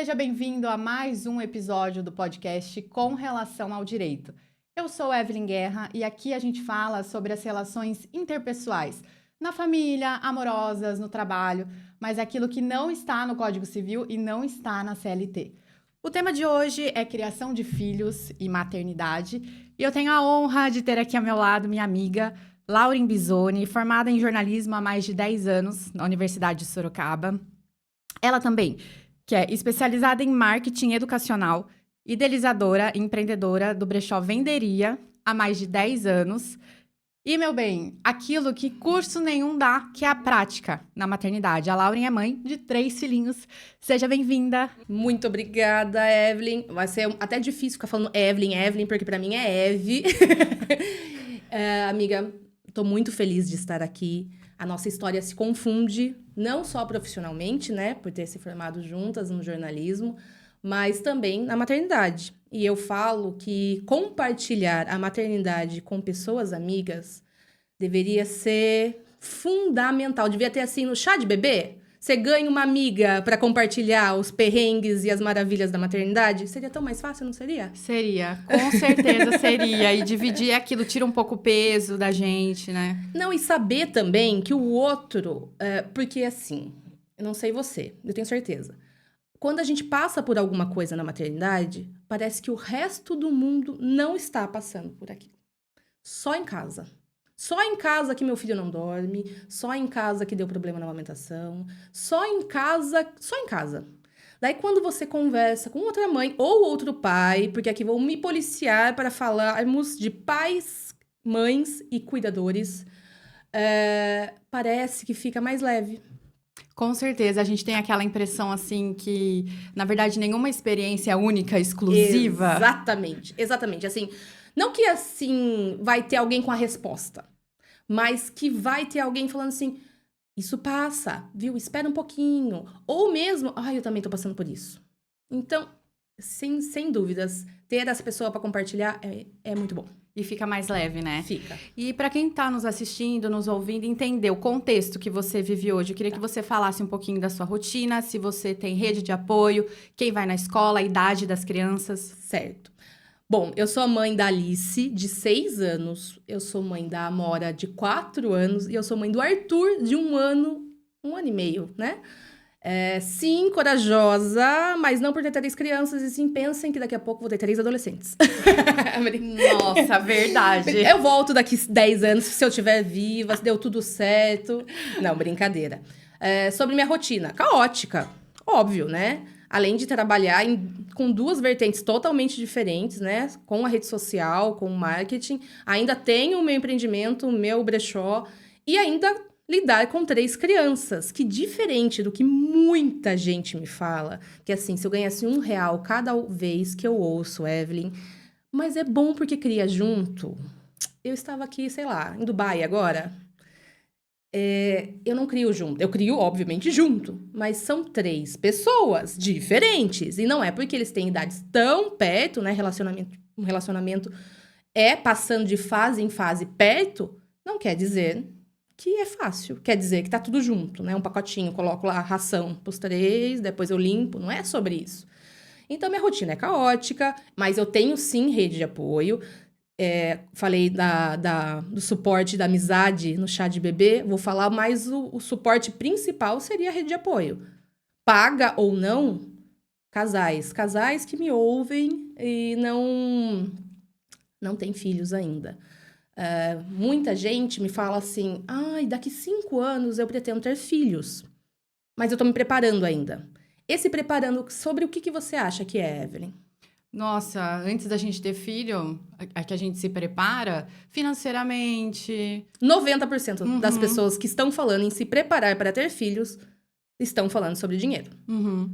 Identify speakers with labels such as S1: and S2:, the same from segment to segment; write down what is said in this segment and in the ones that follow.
S1: Seja bem-vindo a mais um episódio do podcast Com Relação ao Direito. Eu sou Evelyn Guerra e aqui a gente fala sobre as relações interpessoais, na família, amorosas, no trabalho, mas aquilo que não está no Código Civil e não está na CLT. O tema de hoje é criação de filhos e maternidade, e eu tenho a honra de ter aqui ao meu lado minha amiga Lauren Bisoni, formada em jornalismo há mais de 10 anos na Universidade de Sorocaba. Ela também, que é especializada em marketing educacional, idealizadora e empreendedora do brechó Venderia há mais de 10 anos. E, meu bem, aquilo que curso nenhum dá, que é a prática na maternidade. A Lauren é mãe de 3 filhinhos. Seja bem-vinda.
S2: Muito obrigada, Evelyn. Vai ser até difícil ficar falando Evelyn, porque pra mim é Eve. Amiga, tô muito feliz de estar aqui. A nossa história se confunde, não só profissionalmente, né, por ter se formado juntas no jornalismo, mas também na maternidade. E eu falo que compartilhar a maternidade com pessoas amigas deveria ser fundamental. Devia ter assim no chá de bebê. Você ganha uma amiga para compartilhar os perrengues e as maravilhas da maternidade? Seria tão mais fácil, não seria?
S1: Seria, com certeza seria. E dividir aquilo tira um pouco o peso da gente, né?
S2: Não, e saber também que o outro... porque assim, eu não sei você, eu tenho certeza. Quando a gente passa por alguma coisa na maternidade, parece que o resto do mundo não está passando por aquilo. Só em casa. Só em casa que meu filho não dorme, só em casa que deu problema na amamentação, só em casa. Daí, quando você conversa com outra mãe ou outro pai, porque aqui vou me policiar para falarmos de pais, mães e cuidadores, parece que fica mais leve.
S1: Com certeza, a gente tem aquela impressão assim que, na verdade, nenhuma experiência é única, exclusiva.
S2: Exatamente. Assim, não que assim vai ter alguém com a resposta, mas que vai ter alguém falando assim, isso passa, viu? Espera um pouquinho. Ou mesmo, eu também tô passando por isso. Então, sem dúvidas, ter essa pessoa para compartilhar é muito bom.
S1: E fica mais leve, né?
S2: Fica.
S1: E para quem tá nos assistindo, nos ouvindo, entender o contexto que você vive hoje, eu queria que você falasse um pouquinho da sua rotina, se você tem rede de apoio, quem vai na escola, a idade das crianças.
S2: Certo. Bom, eu sou a mãe da Alice, de 6 anos. Eu sou mãe da Amora, de 4 anos. E eu sou mãe do Arthur, de 1 ano e meio, né? Sim, corajosa, mas não por ter 3 crianças. E sim, pensem que daqui a pouco vou ter 3 adolescentes.
S1: Nossa, verdade.
S2: Eu volto daqui 10 anos, se eu estiver viva, se deu tudo certo. Não, brincadeira. Sobre minha rotina, caótica, óbvio, né? Além de trabalhar com 2 vertentes totalmente diferentes, né? Com a rede social, com o marketing. Ainda tenho o meu empreendimento, o meu brechó. E ainda lidar com 3 crianças. Que diferente do que muita gente me fala. Que assim, se eu ganhasse R$1 cada vez que eu ouço, Evelyn... Mas é bom porque cria junto. Eu estava aqui, sei lá, em Dubai agora. Eu não crio junto. Eu crio, obviamente, junto. Mas são 3 pessoas diferentes. E não é porque eles têm idades tão perto, né? Um relacionamento passando de fase em fase perto, não quer dizer que é fácil. Quer dizer que tá tudo junto, né? Um pacotinho, coloco lá a ração pros 3, depois eu limpo. Não é sobre isso. Então, minha rotina é caótica, mas eu tenho, sim, rede de apoio. Falei do suporte da amizade no chá de bebê. Vou falar, mas o suporte principal seria a rede de apoio. Paga ou não, casais. Casais que me ouvem e não têm filhos ainda. Muita gente me fala assim, daqui 5 anos eu pretendo ter filhos. Mas eu tô me preparando ainda. Esse preparando, sobre o que você acha que é, Evelyn?
S1: Nossa, antes da gente ter filho, a que a gente se prepara financeiramente.
S2: 90% das pessoas que estão falando em se preparar para ter filhos estão falando sobre dinheiro.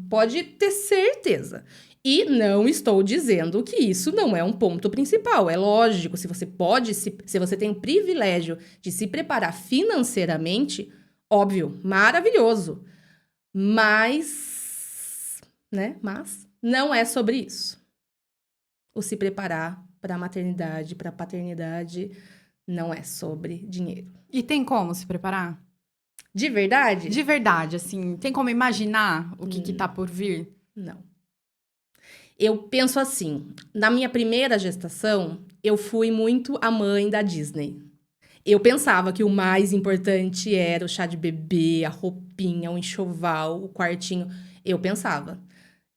S2: Pode ter certeza. E não estou dizendo que isso não é um ponto principal. É lógico, se você tem o privilégio de se preparar financeiramente, óbvio, maravilhoso. Mas não é sobre isso. O se preparar para a maternidade, para a paternidade, não é sobre dinheiro.
S1: E tem como se preparar?
S2: De verdade?
S1: De verdade, assim, tem como imaginar o que tá por vir?
S2: Não. Eu penso assim, na minha primeira gestação, eu fui muito a mãe da Disney. Eu pensava que o mais importante era o chá de bebê, a roupinha, o enxoval, o quartinho. Eu pensava.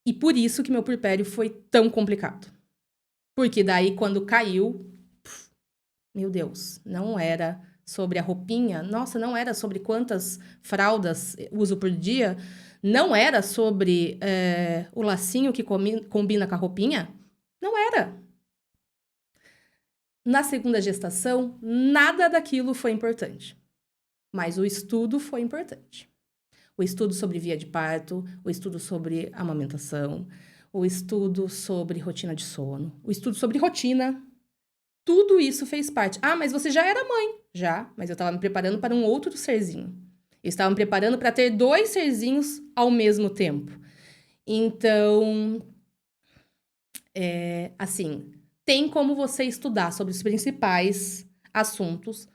S2: E por isso que meu puerpério foi tão complicado. Porque daí, quando caiu, meu Deus, não era sobre a roupinha, nossa, não era sobre quantas fraldas uso por dia, não era sobre o lacinho que combina com a roupinha, não era. Na segunda gestação, nada daquilo foi importante, mas o estudo foi importante. O estudo sobre via de parto, o estudo sobre amamentação, o estudo sobre rotina de sono, o estudo sobre rotina. Tudo isso fez parte. Ah, mas você já era mãe. Já, mas eu estava me preparando para um outro serzinho. Eu estava me preparando para ter 2 serzinhos ao mesmo tempo. Então, assim, tem como você estudar sobre os principais assuntos,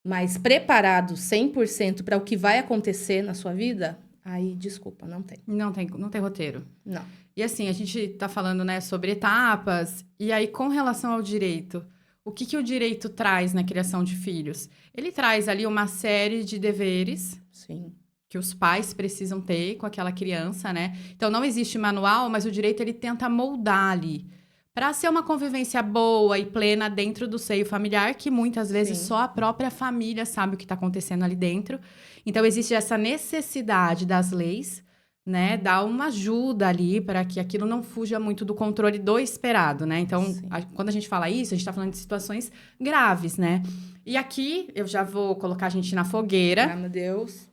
S2: mas preparado 100% para o que vai acontecer na sua vida, aí, desculpa, não tem.
S1: Não tem roteiro.
S2: Não.
S1: E assim, a gente tá falando, né, sobre etapas, e aí com relação ao direito, o que o direito traz na criação de filhos? Ele traz ali uma série de deveres
S2: Sim.
S1: que os pais precisam ter com aquela criança, né? Então não existe manual, mas o direito ele tenta moldar ali para ser uma convivência boa e plena dentro do seio familiar, que muitas vezes
S2: Sim.
S1: só a própria família sabe o que está acontecendo ali dentro. Então existe essa necessidade das leis, né, dar uma ajuda ali para que aquilo não fuja muito do controle do esperado, né? Então,
S2: Sim.
S1: quando a gente fala isso, a gente está falando de situações graves, né? E aqui eu já vou colocar a gente na fogueira,
S2: Ah, meu Deus.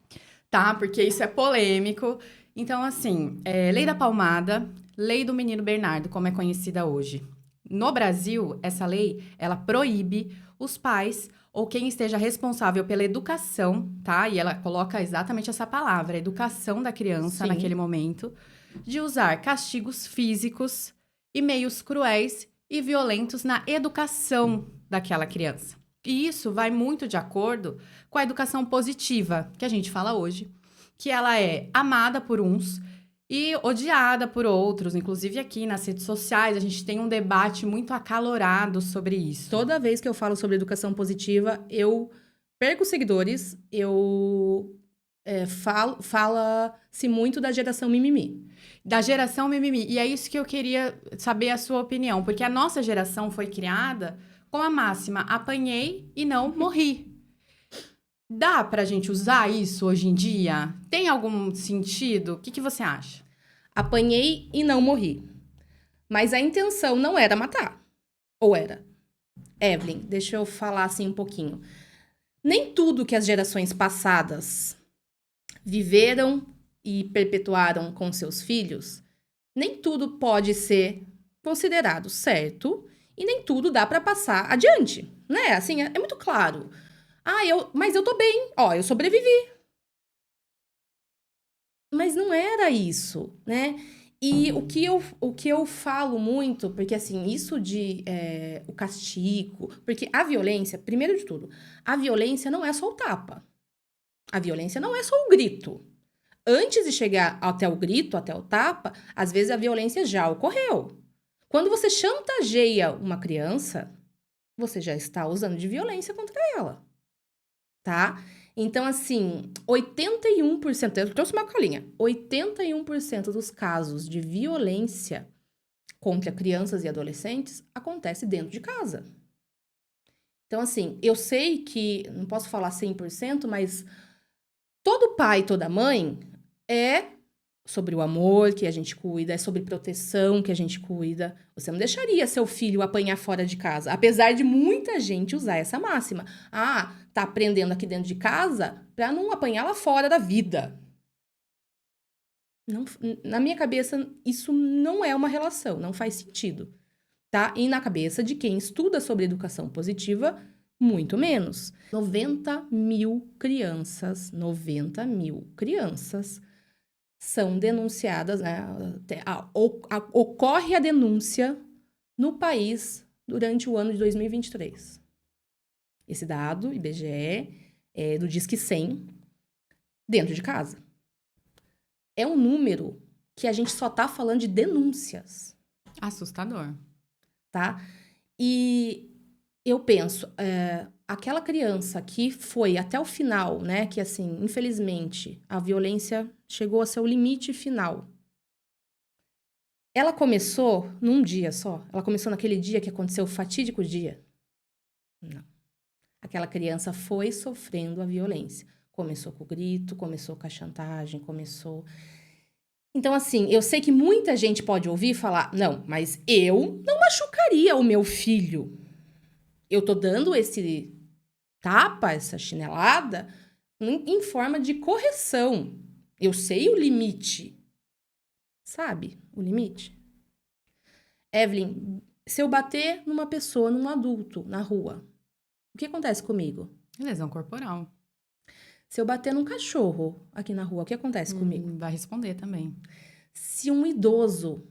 S1: tá? Porque isso é polêmico. Então, assim, Lei da Palmada, Lei do Menino Bernardo, como é conhecida hoje. No Brasil, essa lei, ela proíbe os pais ou quem esteja responsável pela educação, tá? E ela coloca exatamente essa palavra, educação da criança
S2: Sim.
S1: naquele momento, de usar castigos físicos e meios cruéis e violentos na educação daquela criança. E isso vai muito de acordo com a educação positiva, que a gente fala hoje, que ela é amada por uns e odiada por outros. Inclusive aqui nas redes sociais, a gente tem um debate muito acalorado sobre isso.
S2: Toda vez que eu falo sobre educação positiva, eu perco seguidores, fala-se muito da geração mimimi.
S1: Da geração mimimi. E é isso que eu queria saber a sua opinião, porque a nossa geração foi criada com a máxima: apanhei e não morri. Dá pra gente usar isso hoje em dia? Tem algum sentido? O que você acha?
S2: Apanhei e não morri. Mas a intenção não era matar. Ou era? Evelyn, deixa eu falar assim um pouquinho. Nem tudo que as gerações passadas viveram e perpetuaram com seus filhos, nem tudo pode ser considerado certo e nem tudo dá para passar adiante, né? Assim, é muito claro. Ah, mas eu tô bem, ó, eu sobrevivi. Mas não era isso, né? E o que eu falo muito, porque assim, isso de o castigo, porque a violência, primeiro de tudo, a violência não é só o tapa. A violência não é só o grito. Antes de chegar até o grito, até o tapa, às vezes a violência já ocorreu. Quando você chantageia uma criança, você já está usando de violência contra ela, tá? Então, assim, 81%, eu trouxe uma colinha, 81% dos casos de violência contra crianças e adolescentes acontece dentro de casa. Então, assim, eu sei que, não posso falar 100%, mas todo pai, toda mãe é sobre o amor que a gente cuida, é sobre proteção que a gente cuida. Você não deixaria seu filho apanhar fora de casa, apesar de muita gente usar essa máxima. Ah, tá aprendendo aqui dentro de casa para não apanhar lá fora da vida. Não, na minha cabeça, isso não é uma relação, não faz sentido, tá? E na cabeça de quem estuda sobre educação positiva, muito menos. 90 mil crianças são denunciadas, né? Ocorre a denúncia no país durante o ano de 2023. Esse dado, IBGE, é do Disque 100, dentro de casa. É um número que a gente só está falando de denúncias.
S1: Assustador.
S2: Tá? E eu penso, aquela criança que foi até o final, né? Que, assim, infelizmente, a violência chegou a seu limite final. Ela começou num dia só? Ela começou naquele dia que aconteceu o fatídico dia? Não. Aquela criança foi sofrendo a violência. Começou com o grito, começou com a chantagem, começou... Então, assim, eu sei que muita gente pode ouvir e falar, não, mas eu não machucaria o meu filho. Eu tô dando esse tapa, essa chinelada, em forma de correção. Eu sei o limite. Sabe o limite? Evelyn, se eu bater numa pessoa, num adulto, na rua, o que acontece comigo?
S1: Lesão corporal.
S2: Se eu bater num cachorro aqui na rua, o que acontece comigo?
S1: Vai responder também.
S2: Se um idoso,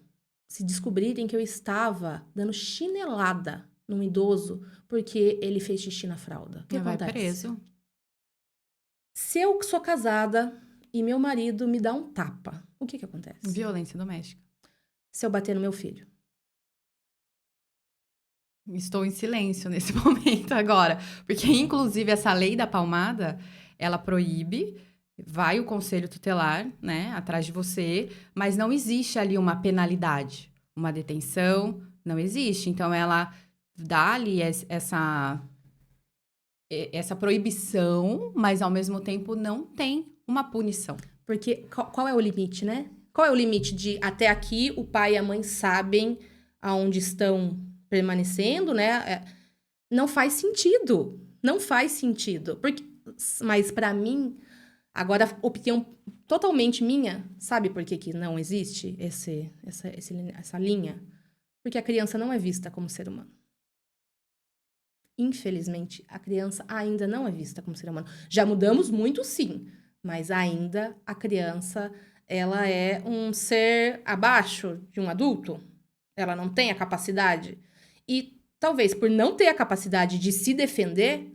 S2: se descobrirem que eu estava dando chinelada num idoso porque ele fez xixi na fralda, o que
S1: Vai
S2: acontece?
S1: preso.
S2: Se eu sou casada e meu marido me dá um tapa, o que acontece?
S1: Violência doméstica.
S2: Se eu bater no meu filho?
S1: Estou em silêncio nesse momento agora. Porque, inclusive, essa lei da palmada, ela proíbe, vai o conselho tutelar, né, atrás de você, mas não existe ali uma penalidade, uma detenção, não existe. Então, ela dá ali essa proibição, mas, ao mesmo tempo, não tem uma punição.
S2: Porque qual é o limite, né? Qual é o limite de até aqui o pai e a mãe sabem aonde estão permanecendo, né? Não faz sentido. Não faz sentido. Mas para mim, agora, opinião totalmente minha, sabe por que não existe essa linha? Porque a criança não é vista como ser humano. Infelizmente, a criança ainda não é vista como ser humano. Já mudamos muito, sim. Mas ainda a criança, ela é um ser abaixo de um adulto. Ela não tem a capacidade. E talvez por não ter a capacidade de se defender,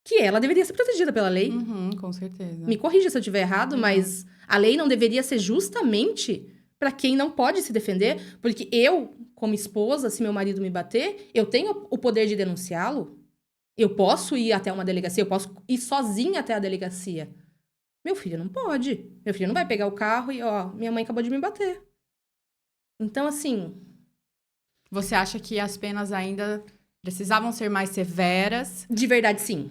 S2: que ela deveria ser protegida pela lei.
S1: Com certeza.
S2: Me corrija se eu estiver errado, mas a lei não deveria ser justamente para quem não pode se defender? Porque eu, como esposa, se meu marido me bater, eu tenho o poder de denunciá-lo? Eu posso ir até uma delegacia? Eu posso ir sozinha até a delegacia? Meu filho não pode. Meu filho não vai pegar o carro e, ó, minha mãe acabou de me bater. Então, assim...
S1: Você acha que as penas ainda precisavam ser mais severas?
S2: De verdade, sim.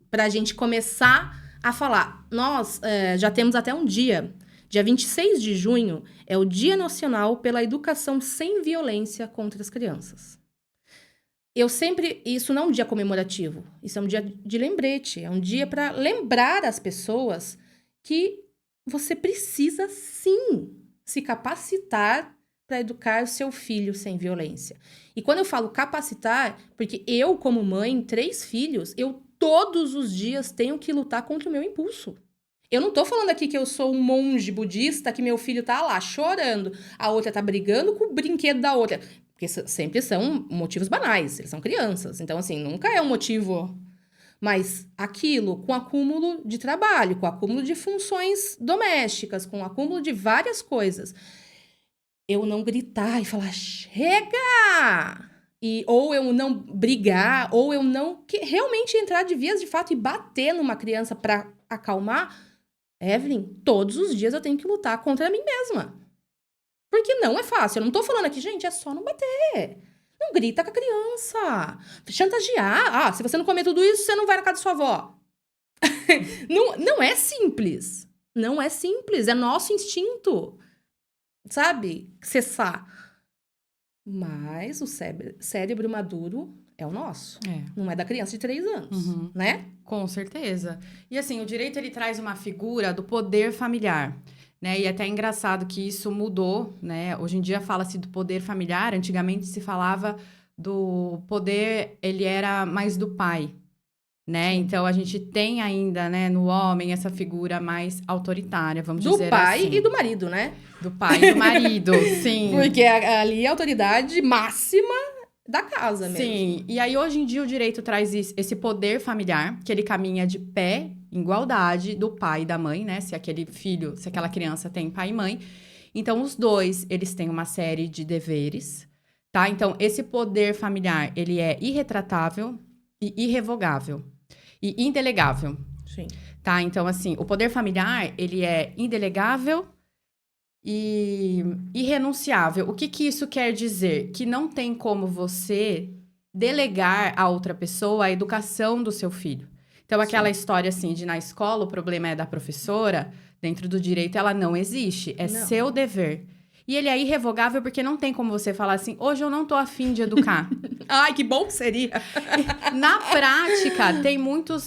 S2: Pra gente começar a falar. Nós já temos até um dia. Dia 26 de junho é o Dia Nacional pela Educação Sem Violência contra as Crianças. Isso não é um dia comemorativo. Isso é um dia de lembrete. É um dia para lembrar as pessoas que você precisa, sim, se capacitar para educar o seu filho sem violência. E quando eu falo capacitar, porque eu, como mãe, 3 filhos, eu todos os dias tenho que lutar contra o meu impulso. Eu não tô falando aqui que eu sou um monge budista, que meu filho tá lá chorando, a outra tá brigando com o brinquedo da outra. Porque sempre são motivos banais, eles são crianças. Então, assim, nunca é um motivo... Mas aquilo, com acúmulo de trabalho, com acúmulo de funções domésticas, com acúmulo de várias coisas... Eu não gritar e falar, chega! Ou eu não brigar, ou eu não... realmente entrar de vias de fato e bater numa criança pra acalmar. Evelyn, todos os dias eu tenho que lutar contra mim mesma. Porque não é fácil. Eu não tô falando aqui, gente, é só não bater. Não grita com a criança. Chantagear. Se você não comer tudo isso, você não vai na casa da sua avó. Não é simples. Não é simples. É nosso instinto. Sabe? Cessar. Mas o cérebro maduro é o nosso. Não é da criança de 3 anos, né?
S1: Com certeza. E assim, o direito ele traz uma figura do poder familiar, né? E é até engraçado que isso mudou, né? Hoje em dia fala-se do poder familiar, antigamente se falava do poder, ele era mais do pai, né? Então, a gente tem ainda, né, no homem, essa figura mais autoritária, vamos dizer assim.
S2: Do pai e do marido, né?
S1: Do pai e do marido, sim.
S2: Porque ali é a autoridade máxima da casa mesmo.
S1: Sim, e aí hoje em dia o direito traz esse poder familiar, que ele caminha de pé, em igualdade do pai e da mãe, né? Se aquela criança tem pai e mãe. Então, os dois, eles têm uma série de deveres, tá? Então, esse poder familiar, ele é irretratável e irrevogável e indelegável,
S2: Sim.
S1: tá? Então, assim, o poder familiar, ele é indelegável e irrenunciável. O que que isso quer dizer? Que não tem como você delegar a outra pessoa a educação do seu filho. Então, aquela história assim de na escola o problema é da professora, dentro do direito ela não existe, é
S2: Não.
S1: seu dever. E ele é irrevogável porque não tem como você falar assim, hoje eu não tô afim de educar.
S2: Ai, que bom que seria.
S1: Na prática, tem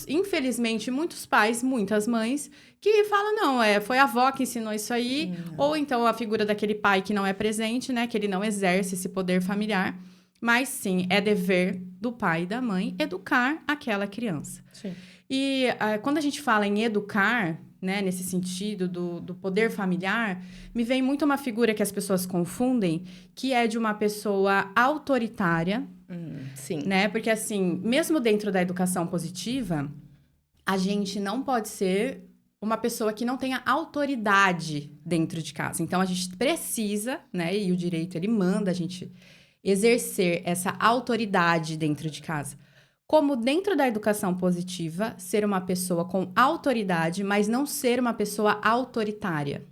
S1: infelizmente, muitos pais, muitas mães, que falam, não, foi a avó que ensinou isso aí, ou então a figura daquele pai que não é presente, né, que ele não exerce esse poder familiar, mas sim, é dever do pai e da mãe educar aquela criança.
S2: Sim.
S1: E quando a gente fala em educar, né, nesse sentido do poder familiar, me vem muito uma figura que as pessoas confundem, que é de uma pessoa autoritária,
S2: Sim.
S1: né? Porque, assim, mesmo dentro da educação positiva, a gente não pode ser uma pessoa que não tenha autoridade dentro de casa. Então, a gente precisa, né? E o direito, ele manda a gente exercer essa autoridade dentro de casa. Como dentro da educação positiva, ser uma pessoa com autoridade, mas não ser uma pessoa autoritária.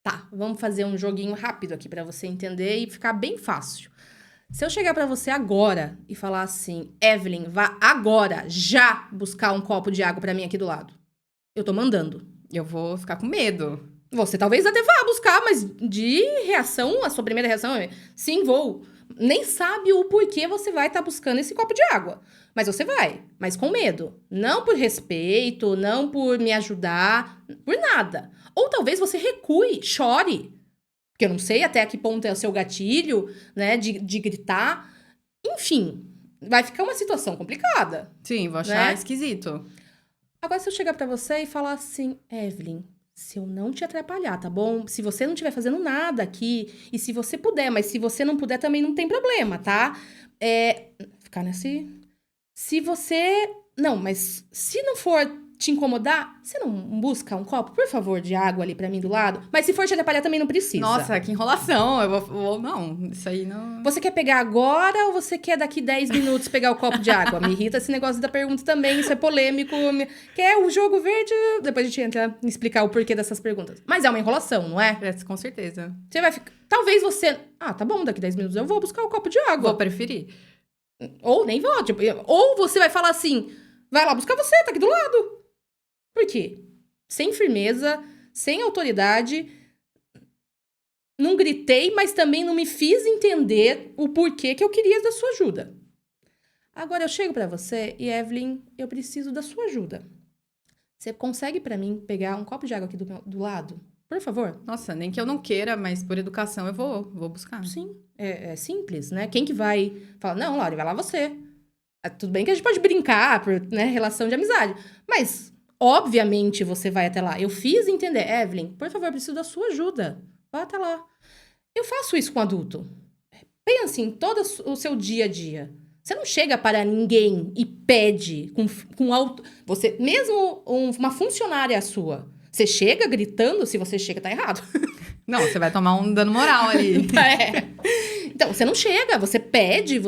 S2: Tá, vamos fazer um joguinho rápido aqui pra você entender e ficar bem fácil. Se eu chegar pra você agora e falar assim, Evelyn, vá agora, já, buscar um copo de água pra mim aqui do lado. Eu tô mandando.
S1: Eu vou ficar com medo.
S2: Você talvez até vá buscar, mas de reação, a sua primeira reação é sim, vou. Nem sabe o porquê você vai estar buscando esse copo de água. Mas você vai, mas com medo. Não por respeito, não por me ajudar, por nada. Ou talvez você recue, chore. Porque eu não sei até que ponto é o seu gatilho, né, de gritar. Enfim, vai ficar uma situação complicada.
S1: Sim, vou achar
S2: Né?
S1: esquisito.
S2: Agora, se eu chegar pra você e falar assim, Evelyn, se eu não te atrapalhar, tá bom? Se você não estiver fazendo nada aqui, e se você puder, mas se você não puder também não tem problema, tá? Ficar nesse... Se você... Não, mas se não for te incomodar, você não busca um copo, por favor, de água ali pra mim do lado? Mas se for te atrapalhar, também não precisa.
S1: Nossa, que enrolação. Eu vou não, isso aí não...
S2: Você quer pegar agora ou você quer daqui 10 minutos pegar o copo de água? Me irrita esse negócio da pergunta também, isso é polêmico. Quer o jogo verde? Depois a gente entra em explicar o porquê dessas perguntas. Mas é uma enrolação, não é?
S1: Com certeza.
S2: Você vai ficar... Talvez você... Ah, tá bom, daqui 10 minutos eu vou buscar o copo de água.
S1: Vou preferir.
S2: Ou nem vou, tipo... Ou você vai falar assim, vai lá buscar você, tá aqui do lado. Por quê? Sem firmeza, sem autoridade... Não gritei, mas também não me fiz entender o porquê que eu queria da sua ajuda. Agora eu chego pra você e, Evelyn, eu preciso da sua ajuda. Você consegue pra mim pegar um copo de água aqui do lado? Por favor?
S1: Nossa, nem que eu não queira, mas por educação eu vou buscar.
S2: Sim, é simples, né? Quem que vai falar, não, Laura, vai lá você. Tudo bem que a gente pode brincar por, né, relação de amizade, mas, obviamente, você vai até lá. Eu fiz entender, Evelyn, por favor, eu preciso da sua ajuda. Vá até lá. Eu faço isso com adulto. Pense em todo o seu dia a dia. Você não chega para ninguém e pede você, mesmo uma funcionária sua, você chega gritando, se você chega, tá errado.
S1: Não, você vai tomar um dano moral ali.
S2: Então, você não chega, você pede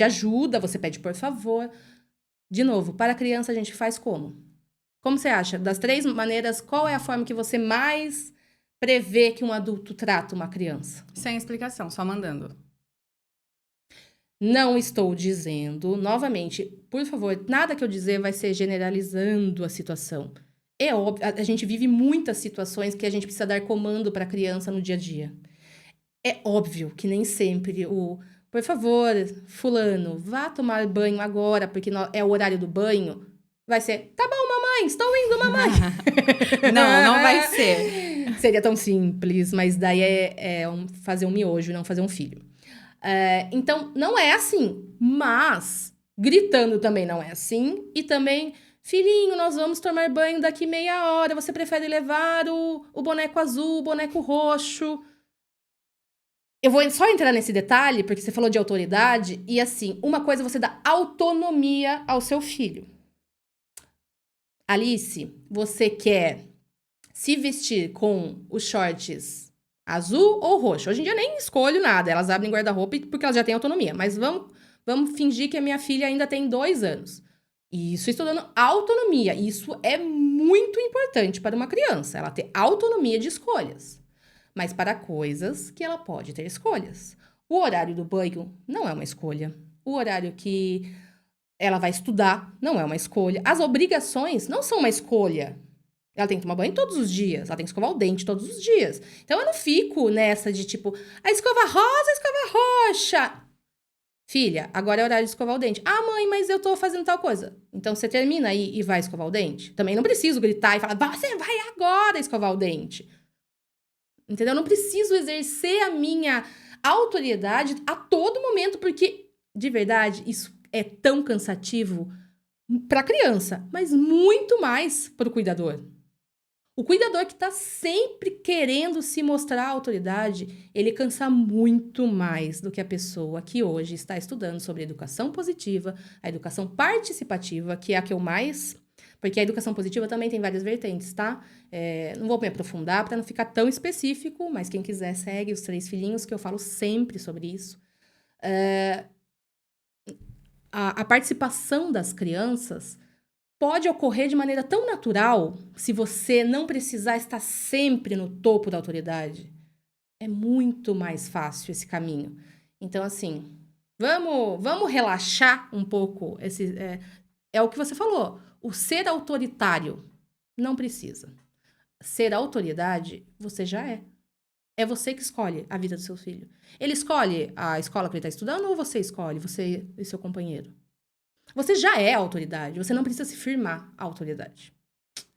S2: ajuda, você pede por favor. De novo, para a criança a gente faz como? Como você acha? Das 3 maneiras, qual é a forma que você mais prevê que um adulto trata uma criança?
S1: Sem explicação, só mandando.
S2: Não estou dizendo, novamente, por favor, nada que eu dizer vai ser generalizando a situação. É óbvio, a gente vive muitas situações que a gente precisa dar comando para a criança no dia a dia. É óbvio que nem sempre por favor, fulano, vá tomar banho agora, porque é o horário do banho. Vai ser, tá bom, mamãe, estou indo, mamãe.
S1: Não vai ser.
S2: Seria tão simples, mas daí fazer um miojo e não fazer um filho. Então, não é assim. Mas, gritando também não é assim. E também, filhinho, nós vamos tomar banho daqui meia hora. Você prefere levar o boneco azul, o boneco roxo? Eu vou só entrar nesse detalhe, porque você falou de autoridade. E assim, uma coisa é você dá autonomia ao seu filho. Alice, você quer se vestir com os shorts Azul ou roxo. Hoje em dia nem escolho nada. Elas abrem guarda-roupa porque elas já têm autonomia. Mas vamos fingir que a minha filha ainda tem 2 anos. Isso estudando autonomia. Isso é muito importante para uma criança. Ela ter autonomia de escolhas. Mas para coisas que ela pode ter escolhas. O horário do banho não é uma escolha. O horário que ela vai estudar não é uma escolha. As obrigações não são uma escolha. Ela tem que tomar banho todos os dias. Ela tem que escovar o dente todos os dias. Então, eu não fico nessa de, tipo, a escova rosa, a escova roxa. Filha, agora é horário de escovar o dente. Ah, mãe, mas eu tô fazendo tal coisa. Então, você termina aí e vai escovar o dente? Também não preciso gritar e falar, você vai agora escovar o dente. Entendeu? Eu não preciso exercer a minha autoridade a todo momento, porque, de verdade, isso é tão cansativo para a criança, mas muito mais para o cuidador. O cuidador que está sempre querendo se mostrar autoridade, ele cansa muito mais do que a pessoa que hoje está estudando sobre educação positiva, a educação participativa, que é a que eu mais... Porque a educação positiva também tem várias vertentes, tá? Não vou me aprofundar para não ficar tão específico, mas quem quiser segue os 3 filhinhos, que eu falo sempre sobre isso. A participação das crianças pode ocorrer de maneira tão natural, se você não precisar estar sempre no topo da autoridade. É muito mais fácil esse caminho. Então, assim, vamos relaxar um pouco. É o que você falou. O ser autoritário não precisa. Ser autoridade, você já é. É você que escolhe a vida do seu filho. Ele escolhe a escola que ele está estudando ou você escolhe, você e seu companheiro? Você já é autoridade, você não precisa se firmar a autoridade.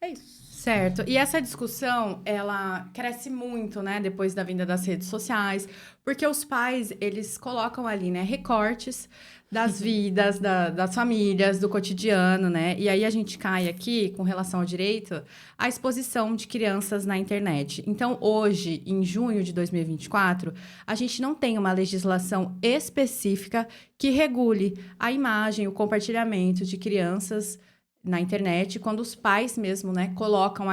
S2: É isso.
S1: Certo. E essa discussão, ela cresce muito, né, depois da vinda das redes sociais, porque os pais, eles colocam ali, né, recortes das vidas, das famílias, do cotidiano, né? E aí a gente cai aqui, com relação ao direito, à exposição de crianças na internet. Então, hoje, em junho de 2024, a gente não tem uma legislação específica que regule a imagem, o compartilhamento de crianças na internet, quando os pais mesmo, né, colocam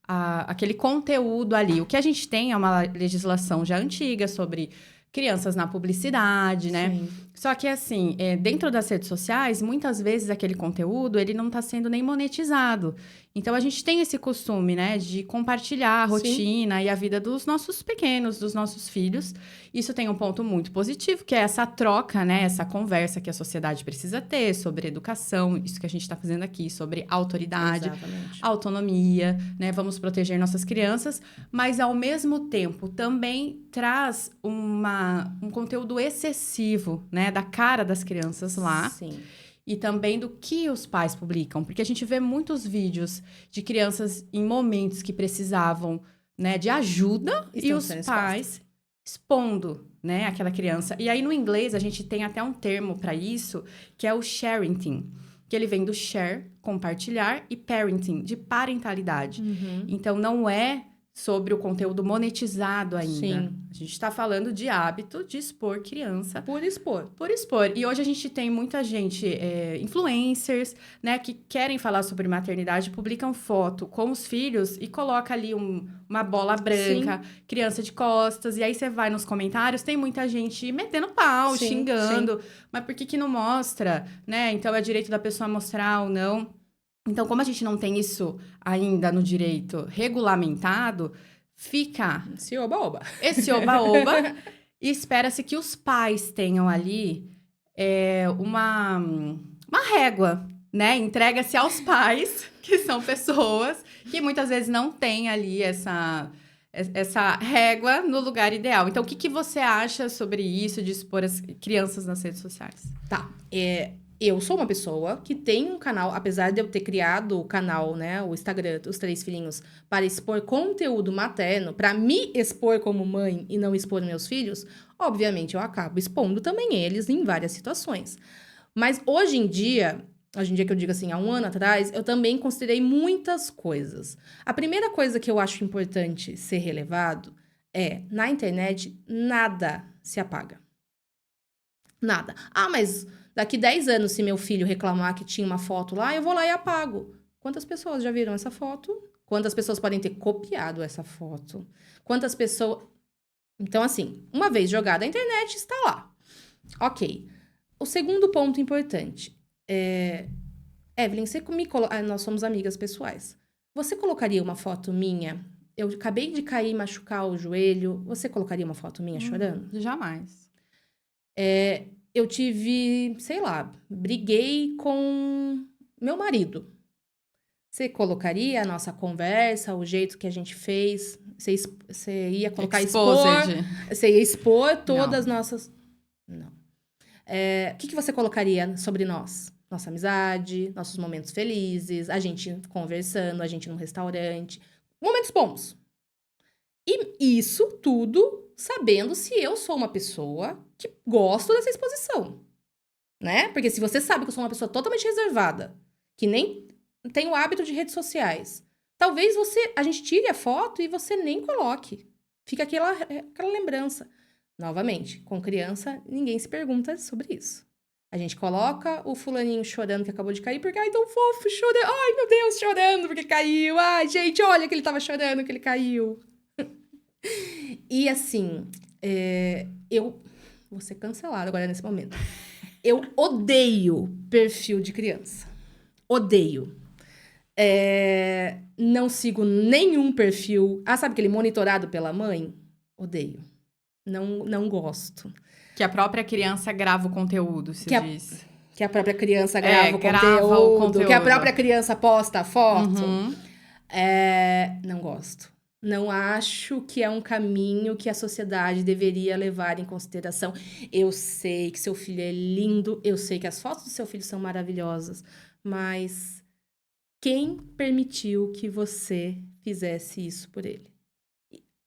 S1: aquele conteúdo ali. O que a gente tem é uma legislação já antiga sobre crianças na publicidade, né?
S2: Sim.
S1: Só que, assim, dentro das redes sociais, muitas vezes aquele conteúdo, ele não está sendo nem monetizado. Então, a gente tem esse costume, né, de compartilhar a rotina Sim. e a vida dos nossos pequenos, dos nossos filhos. Isso tem um ponto muito positivo, que é essa troca, né, essa conversa que a sociedade precisa ter sobre educação, isso que a gente está fazendo aqui, sobre autoridade,
S2: Exatamente.
S1: autonomia, né, vamos proteger nossas crianças, mas, ao mesmo tempo, também traz um conteúdo excessivo, né, da cara das crianças lá.
S2: Sim.
S1: E também do que os pais publicam. Porque a gente vê muitos vídeos de crianças em momentos que precisavam, né, de ajuda e os pais expondo, né, aquela criança. E aí, no inglês, a gente tem até um termo para isso, que é o sharenting. Que ele vem do share, compartilhar, e parenting, de parentalidade.
S2: Uhum.
S1: Então, não é sobre o conteúdo monetizado ainda.
S2: Sim.
S1: A gente está falando de hábito de expor criança.
S2: Por expor.
S1: Por expor. E hoje a gente tem muita gente, influencers, né, que querem falar sobre maternidade, publicam foto com os filhos e coloca ali uma bola branca, Sim. criança de costas, e aí você vai nos comentários, tem muita gente metendo pau,
S2: Sim,
S1: xingando,
S2: sim.
S1: Mas por que não mostra, né? Então, é direito da pessoa mostrar ou não. Então, como a gente não tem isso ainda no direito regulamentado, fica
S2: esse oba-oba.
S1: Esse oba-oba. E espera-se que os pais tenham ali uma régua, né? Entrega-se aos pais, que são pessoas que muitas vezes não têm ali essa régua no lugar ideal. Então, o que você acha sobre isso, de expor as crianças nas redes sociais?
S2: Tá. Eu sou uma pessoa que tem um canal, apesar de eu ter criado o canal, né, o Instagram, os 3 filhinhos, para expor conteúdo materno, para me expor como mãe e não expor meus filhos, obviamente eu acabo expondo também eles em várias situações. Mas hoje em dia que eu digo assim, há 1 ano atrás, eu também considerei muitas coisas. A primeira coisa que eu acho importante ser relevado é, na internet, nada se apaga. Nada. Ah, mas daqui 10 anos, se meu filho reclamar que tinha uma foto lá, eu vou lá e apago. Quantas pessoas já viram essa foto? Quantas pessoas podem ter copiado essa foto? Quantas pessoas... Então, assim, uma vez jogada a internet, está lá. Ok. O segundo ponto importante é... Evelyn, nós somos amigas pessoais. Você colocaria uma foto minha? Eu acabei de cair e machucar o joelho. Você colocaria uma foto minha chorando?
S1: Jamais.
S2: Eu tive, sei lá, briguei com meu marido. Você colocaria a nossa conversa, o jeito que a gente fez? Você ia colocar
S1: Exposed.
S2: Você ia expor todas as nossas... Não. O que você colocaria sobre nós? Nossa amizade, nossos momentos felizes, a gente conversando, a gente num restaurante. Momentos bons. E isso tudo sabendo se eu sou uma pessoa que gosto dessa exposição. Né? Porque se você sabe que eu sou uma pessoa totalmente reservada, que nem tem o hábito de redes sociais, talvez a gente tire a foto e você nem coloque. Fica aquela lembrança. Novamente, com criança, ninguém se pergunta sobre isso. A gente coloca o fulaninho chorando que acabou de cair, porque, ai, tão fofo, chorando. Ai, meu Deus, chorando porque caiu. Ai, gente, olha que ele tava chorando que ele caiu. E, assim, eu vou ser cancelada agora nesse momento. Eu odeio perfil de criança. Odeio. Não sigo nenhum perfil. Ah, sabe aquele monitorado pela mãe? Odeio. Não gosto.
S1: Que a própria criança grava o conteúdo, se diz.
S2: Que a própria criança grava o conteúdo. Que a própria criança posta a foto.
S1: Uhum.
S2: Não gosto. Não acho que é um caminho que a sociedade deveria levar em consideração. Eu sei que seu filho é lindo, eu sei que as fotos do seu filho são maravilhosas, mas quem permitiu que você fizesse isso por ele?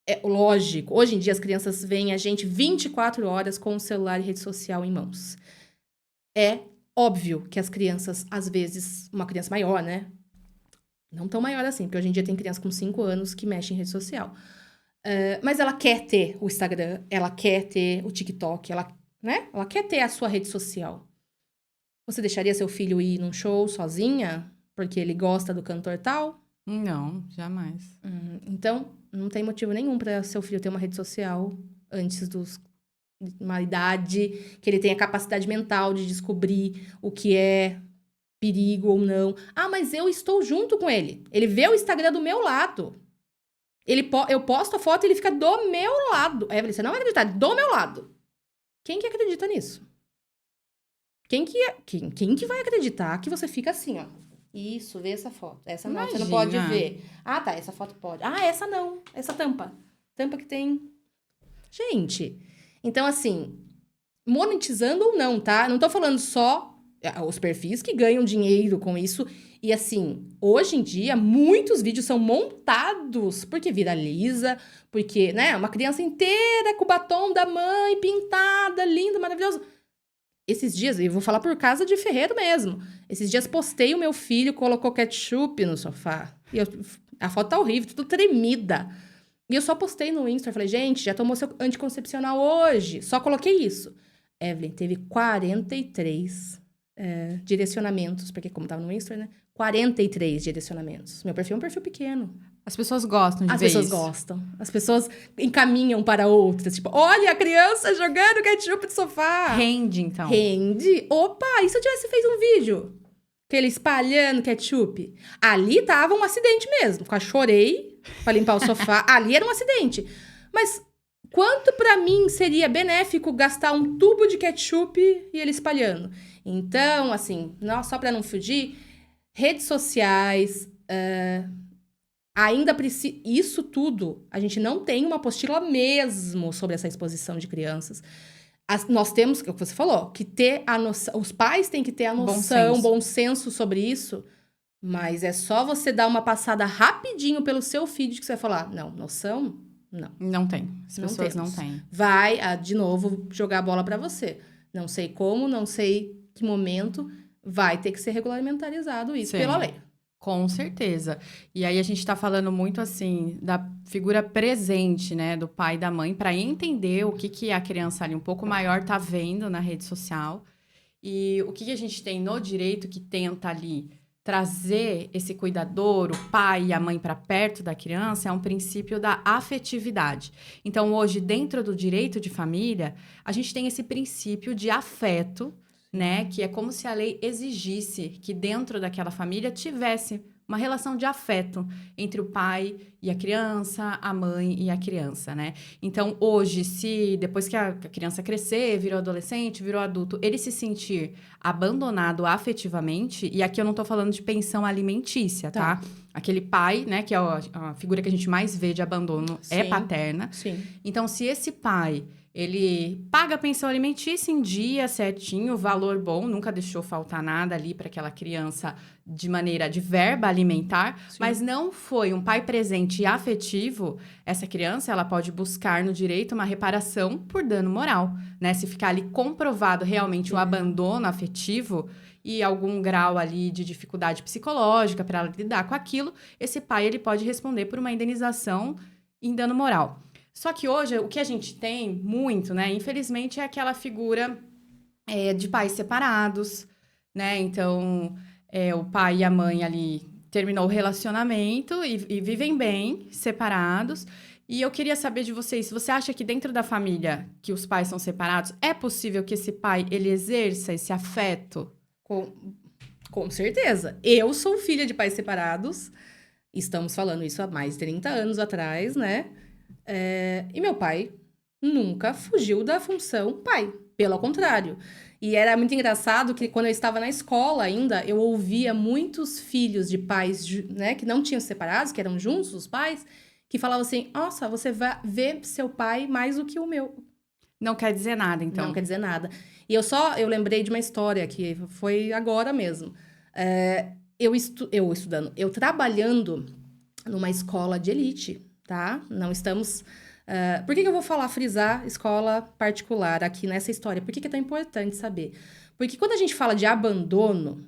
S2: É lógico, hoje em dia as crianças veem a gente 24 horas com o celular e rede social em mãos. É óbvio que as crianças, às vezes, uma criança maior, né? Não tão maior assim, porque hoje em dia tem criança com 5 anos que mexe em rede social. Mas ela quer ter o Instagram, ela quer ter o TikTok, ela quer ter a sua rede social. Você deixaria seu filho ir num show sozinha? Porque ele gosta do cantor tal?
S1: Não, jamais.
S2: Então, não tem motivo nenhum para seu filho ter uma rede social antes de uma idade que ele tenha capacidade mental de descobrir o que é perigo ou não. Ah, mas eu estou junto com ele. Ele vê o Instagram do meu lado. Eu posto a foto e ele fica do meu lado. Evelyn, você não vai acreditar, do meu lado. Quem que acredita nisso? Quem que vai acreditar que você fica assim, ó? Isso, vê essa foto. Essa não, você não pode ver. Ah, tá, essa foto pode. Ah, essa não. Essa tampa. Tampa que tem... Gente, então assim, monetizando ou não, tá? Não tô falando só os perfis que ganham dinheiro com isso. E assim, hoje em dia, muitos vídeos são montados porque viraliza, porque, né, uma criança inteira com o batom da mãe, pintada, linda, maravilhosa. Esses dias, eu vou falar por casa de ferreiro mesmo. Esses dias postei o meu filho, colocou ketchup no sofá. E a foto tá horrível, tudo tremida. E eu só postei no Insta, falei, gente, já tomou seu anticoncepcional hoje. Só coloquei isso. Evelyn, teve 43 direcionamentos, porque como tava no Insta, né? 43 direcionamentos. Meu perfil é um perfil pequeno.
S1: As pessoas gostam de ver
S2: isso. As pessoas gostam. As pessoas encaminham para outras. Tipo, olha a criança jogando ketchup no sofá.
S1: Rende, então.
S2: Rende. Opa, e se eu tivesse feito um vídeo? Que ele espalhando ketchup? Ali tava um acidente mesmo. Quase chorei pra limpar o sofá. Ali era um acidente. Mas quanto pra mim seria benéfico gastar um tubo de ketchup e ele espalhando? Então, assim, só pra não fugir, redes sociais... ainda precisa... Isso tudo, a gente não tem uma apostila mesmo sobre essa exposição de crianças. Nós temos, o que você falou, que ter a noção... Os pais têm que ter a noção, bom senso sobre isso. Mas é só você dar uma passada rapidinho pelo seu feed que você vai falar, não, noção, não.
S1: Não tem. As pessoas não têm.
S2: Vai, de novo, jogar a bola pra você. Não sei como, não sei que momento, vai ter que ser regulamentarizado isso pela lei.
S1: Com certeza. E aí a gente está falando muito assim da figura presente, né, do pai e da mãe, para entender o que a criança ali um pouco maior está vendo na rede social e o que a gente tem no direito que tenta ali trazer esse cuidador, o pai e a mãe para perto da criança é um princípio da afetividade. Então, hoje, dentro do direito de família, a gente tem esse princípio de afeto, né? Que é como se a lei exigisse que dentro daquela família tivesse uma relação de afeto entre o pai e a criança, a mãe e a criança, né? Então, hoje, se depois que a criança crescer, virou adolescente, virou adulto, ele se sentir abandonado afetivamente, e aqui eu não tô falando de pensão alimentícia, tá? Aquele pai, né, que é a figura que a gente mais vê de abandono, é paterna.
S2: Sim.
S1: Então, se esse pai, ele paga a pensão alimentícia em dia, certinho, valor bom, nunca deixou faltar nada ali para aquela criança de maneira de verba alimentar, mas não foi um pai presente e afetivo, essa criança, ela pode buscar no direito uma reparação por dano moral, né? Se ficar ali comprovado realmente o abandono afetivo e algum grau ali de dificuldade psicológica para ela lidar com aquilo, esse pai, ele pode responder por uma indenização em dano moral. Só que hoje, o que a gente tem muito, né? Infelizmente, é aquela figura de pais separados, né? Então, o pai e a mãe ali terminou o relacionamento e vivem bem, separados. E eu queria saber de vocês, se você acha que dentro da família que os pais são separados, é possível que esse pai, ele exerça esse afeto?
S2: Com certeza. Eu sou filha de pais separados. Estamos falando isso há mais de 30 anos atrás, né? E meu pai nunca fugiu da função pai. Pelo contrário. E era muito engraçado que quando eu estava na escola ainda, eu ouvia muitos filhos de pais, né, que não tinham separados, que eram juntos, os pais, que falavam assim, nossa, você vai ver seu pai mais do que o meu.
S1: Não quer dizer nada, então.
S2: Não quer dizer nada. E eu lembrei de uma história que foi agora mesmo. Eu trabalhando numa escola de elite, tá? Não estamos... por que eu vou frisar escola particular aqui nessa história? Por que é tão importante saber? Porque quando a gente fala de abandono,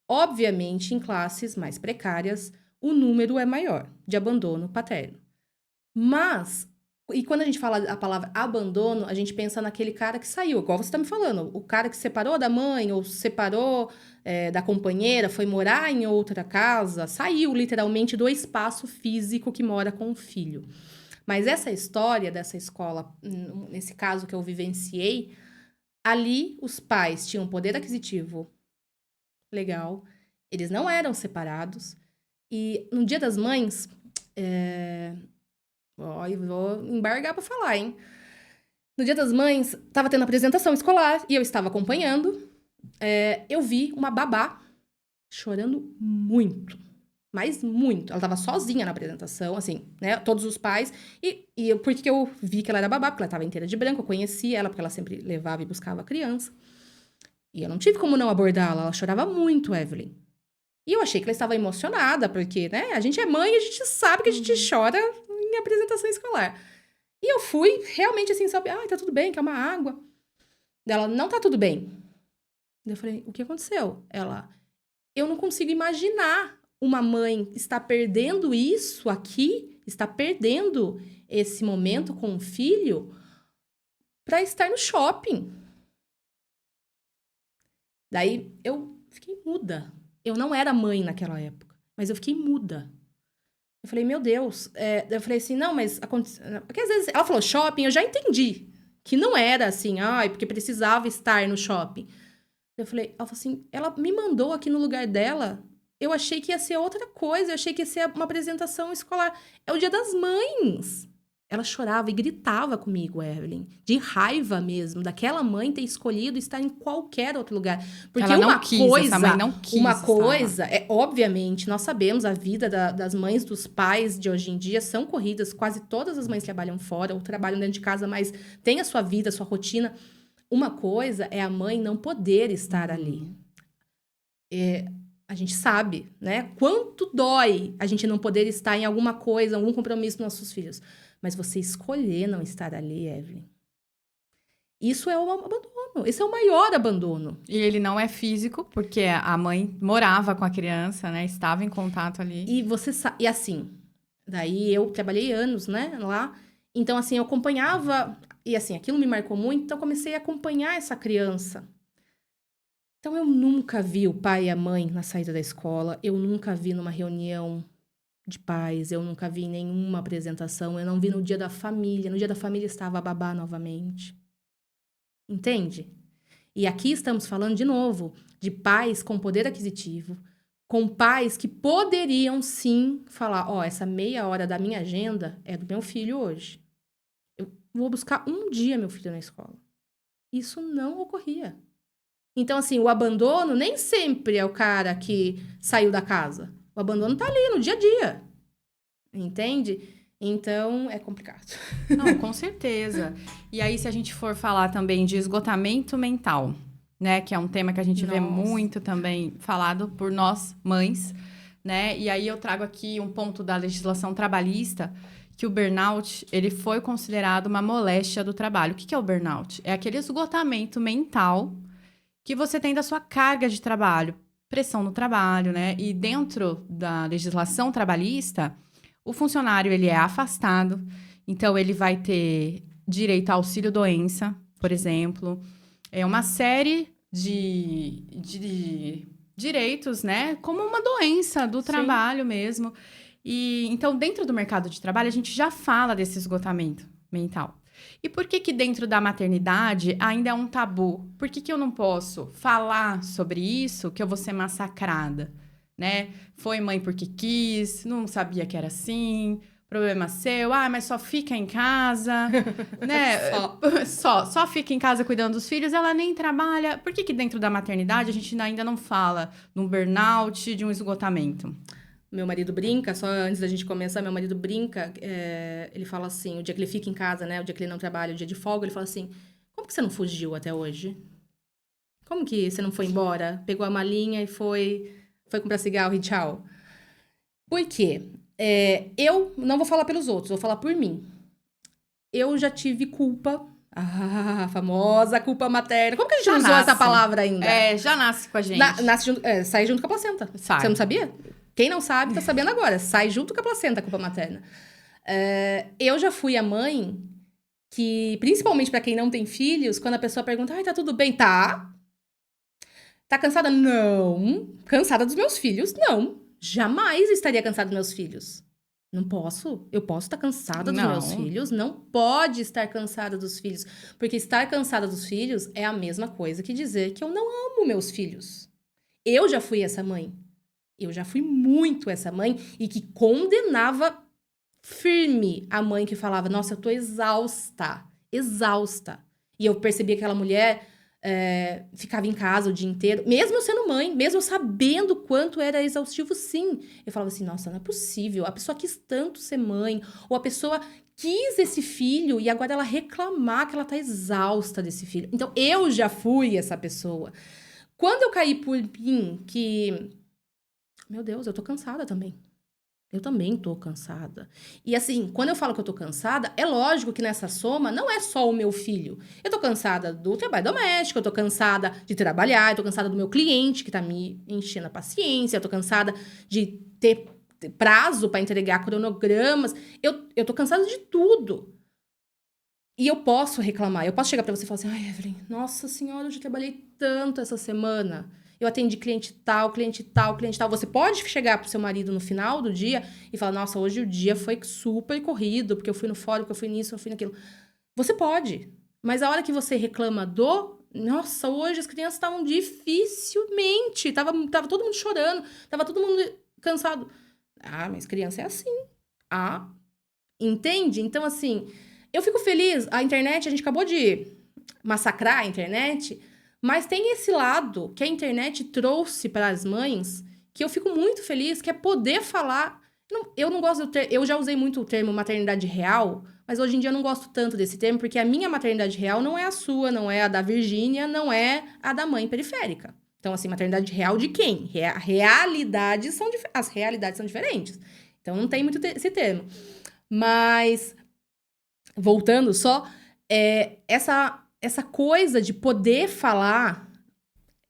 S2: obviamente, em classes mais precárias, o número é maior de abandono paterno. Mas, e quando a gente fala a palavra abandono, a gente pensa naquele cara que saiu, igual você está me falando, o cara que separou da mãe ou separou da companheira, foi morar em outra casa, saiu literalmente do espaço físico que mora com o filho. Mas essa história dessa escola, nesse caso que eu vivenciei, ali os pais tinham poder aquisitivo legal, eles não eram separados, e no Dia das Mães, vou embargar para falar, hein? No Dia das Mães, estava tendo apresentação escolar, e eu estava acompanhando, eu vi uma babá chorando muito. Mas muito. Ela tava sozinha na apresentação, assim, né? Todos os pais. E por que eu vi que ela era babá? Porque ela tava inteira de branco. Eu conhecia ela, porque ela sempre levava e buscava a criança. E eu não tive como não abordá-la. Ela chorava muito, Evelyn. E eu achei que ela estava emocionada, porque, né? A gente é mãe e a gente sabe que a gente chora em apresentação escolar. E eu fui realmente assim, sabe? Tá tudo bem, quer uma água? Ela, não tá tudo bem. Eu falei, o que aconteceu? Ela, eu não consigo imaginar uma mãe está perdendo isso aqui, está perdendo esse momento com o filho para estar no shopping. Daí eu fiquei muda. Eu não era mãe naquela época, mas eu fiquei muda. Eu falei, meu Deus. Eu falei assim, não, mas aconteceu. Porque às vezes ela falou shopping, eu já entendi que não era assim, porque precisava estar no shopping. Eu falei, ela falou assim, ela me mandou aqui no lugar dela. Eu achei que ia ser outra coisa, eu achei que ia ser uma apresentação escolar. É o Dia das Mães. Ela chorava e gritava comigo, Evelyn, de raiva mesmo, daquela mãe ter escolhido estar em qualquer outro lugar. Porque
S1: ela não quis, essa mãe não quis.
S2: Uma coisa, obviamente, nós sabemos, a vida das mães, dos pais de hoje em dia são corridas, quase todas as mães trabalham fora ou trabalham dentro de casa, mas tem a sua vida, a sua rotina. Uma coisa é a mãe não poder estar ali. A gente sabe, né? Quanto dói a gente não poder estar em alguma coisa, algum compromisso com nossos filhos. Mas você escolher não estar ali, Evelyn, isso é um abandono. Esse é o maior abandono.
S1: E ele não é físico, porque a mãe morava com a criança, né? Estava em contato ali.
S2: E você sabe... E assim, daí eu trabalhei anos, né? Lá. Então, assim, eu acompanhava... E assim, aquilo me marcou muito. Então, eu comecei a acompanhar essa criança. Então, eu nunca vi o pai e a mãe na saída da escola, eu nunca vi numa reunião de pais, eu nunca vi em nenhuma apresentação, eu não vi no dia da família. No dia da família estava a babá novamente. Entende? E aqui estamos falando, de novo, de pais com poder aquisitivo, com pais que poderiam sim falar: ó, essa meia hora da minha agenda é do meu filho hoje. Eu vou buscar um dia meu filho na escola. Isso não ocorria. Então, assim, o abandono nem sempre é o cara que saiu da casa. O abandono tá ali, no dia a dia. Entende? Então, é complicado.
S1: Não, com certeza. E aí, se a gente for falar também de esgotamento mental, né? Que é um tema que a gente vê
S2: Nossa.
S1: muito também falado por nós, mães, né? E aí eu trago aqui um ponto da legislação trabalhista, que o burnout, ele foi considerado uma moléstia do trabalho. O que é o burnout? É aquele esgotamento mental que você tem da sua carga de trabalho, pressão no trabalho, né? E dentro da legislação trabalhista, o funcionário, ele é afastado, então ele vai ter direito a auxílio-doença, por exemplo. É uma série de direitos, né? Como uma doença do trabalho mesmo. E então, dentro do mercado de trabalho, a gente já fala desse esgotamento mental. E por que que dentro da maternidade ainda é um tabu? Por que que eu não posso falar sobre isso, que eu vou ser massacrada, né? Foi mãe porque quis, não sabia que era assim, problema seu, mas só fica em casa, né? Só fica em casa cuidando dos filhos, ela nem trabalha. Por que que dentro da maternidade a gente ainda não fala de um burnout, de um esgotamento?
S2: Meu marido brinca, só antes da gente começar, meu marido brinca, ele fala assim, o dia que ele fica em casa, né, o dia que ele não trabalha, o dia de folga, ele fala assim: como que você não fugiu até hoje? Como que você não foi embora? Pegou a malinha e foi comprar cigarro e tchau. Por quê? Eu não vou falar pelos outros, vou falar por mim. Eu já tive culpa, a famosa culpa materna. Como que a gente
S1: Já
S2: não usou
S1: nasce.
S2: essa palavra ainda?
S1: Já nasce com a gente.
S2: Sai junto com a placenta.
S1: Sai.
S2: Você não sabia? Quem não sabe, tá sabendo agora. Sai junto com a placenta, a culpa materna. Eu já fui a mãe que, principalmente pra quem não tem filhos, quando a pessoa pergunta: ai, tá tudo bem? Tá. Tá cansada? Não. Cansada dos meus filhos? Não. Jamais estaria cansada dos meus filhos. Não posso. Eu posso estar cansada dos meus filhos? Não pode estar cansada dos filhos. Porque estar cansada dos filhos é a mesma coisa que dizer que eu não amo meus filhos. Eu já fui essa mãe. Eu já fui muito essa mãe e que condenava firme a mãe que falava: nossa, eu tô exausta. Exausta. E eu percebia que aquela mulher ficava em casa o dia inteiro, mesmo eu sendo mãe, mesmo eu sabendo quanto era exaustivo, sim. Eu falava assim: nossa, não é possível. A pessoa quis tanto ser mãe, ou a pessoa quis esse filho e agora ela reclamar que ela tá exausta desse filho. Então, eu já fui essa pessoa. Quando eu caí por mim, meu Deus, eu tô cansada também. Eu também tô cansada. E assim, quando eu falo que eu tô cansada, é lógico que nessa soma não é só o meu filho. Eu tô cansada do trabalho doméstico, eu tô cansada de trabalhar, eu tô cansada do meu cliente que tá me enchendo a paciência, eu tô cansada de ter prazo para entregar cronogramas. Eu tô cansada de tudo. E eu posso reclamar, eu posso chegar pra você e falar assim: ai, Evelyn, nossa senhora, eu já trabalhei tanto essa semana. Eu atendi cliente tal, cliente tal, cliente tal. Você pode chegar pro seu marido no final do dia e falar: nossa, hoje o dia foi super corrido, porque eu fui no fórum, porque eu fui nisso, eu fui naquilo. Você pode. Mas a hora que você reclama nossa, hoje as crianças estavam dificilmente. Tava todo mundo chorando, tava todo mundo cansado. Mas criança é assim. Entende? Então, assim, eu fico feliz. A internet, a gente acabou de massacrar a internet, mas tem esse lado que a internet trouxe para as mães, que eu fico muito feliz, que é poder falar. Eu não gosto eu já usei muito o termo maternidade real, mas hoje em dia eu não gosto tanto desse termo, porque a minha maternidade real não é a sua, não é a da Virgínia, não é a da mãe periférica. Então, assim, maternidade real de quem? As realidades são diferentes. Então, não tem muito esse termo. Mas, voltando só, essa coisa de poder falar,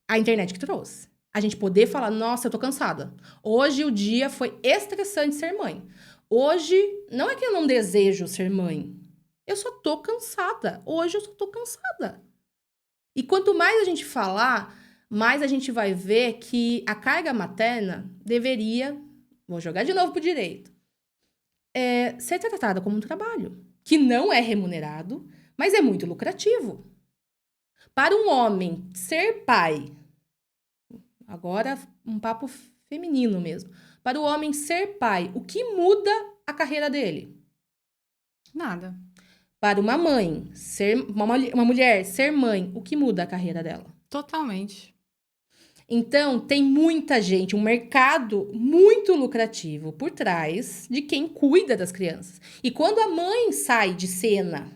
S2: a internet que trouxe. A gente poder falar: nossa, eu tô cansada. Hoje o dia foi estressante ser mãe. Hoje, não é que eu não desejo ser mãe. Eu só tô cansada. Hoje eu só tô cansada. E quanto mais a gente falar, mais a gente vai ver que a carga materna deveria, vou jogar de novo pro direito, ser tratada como um trabalho, que não é remunerado, mas é muito lucrativo. Para um homem ser pai, agora um papo feminino mesmo, para o homem ser pai, o que muda a carreira dele?
S1: Nada.
S2: Para uma mãe, uma mulher ser mãe, o que muda a carreira dela?
S1: Totalmente.
S2: Então, tem muita gente, um mercado muito lucrativo por trás de quem cuida das crianças. E quando a mãe sai de cena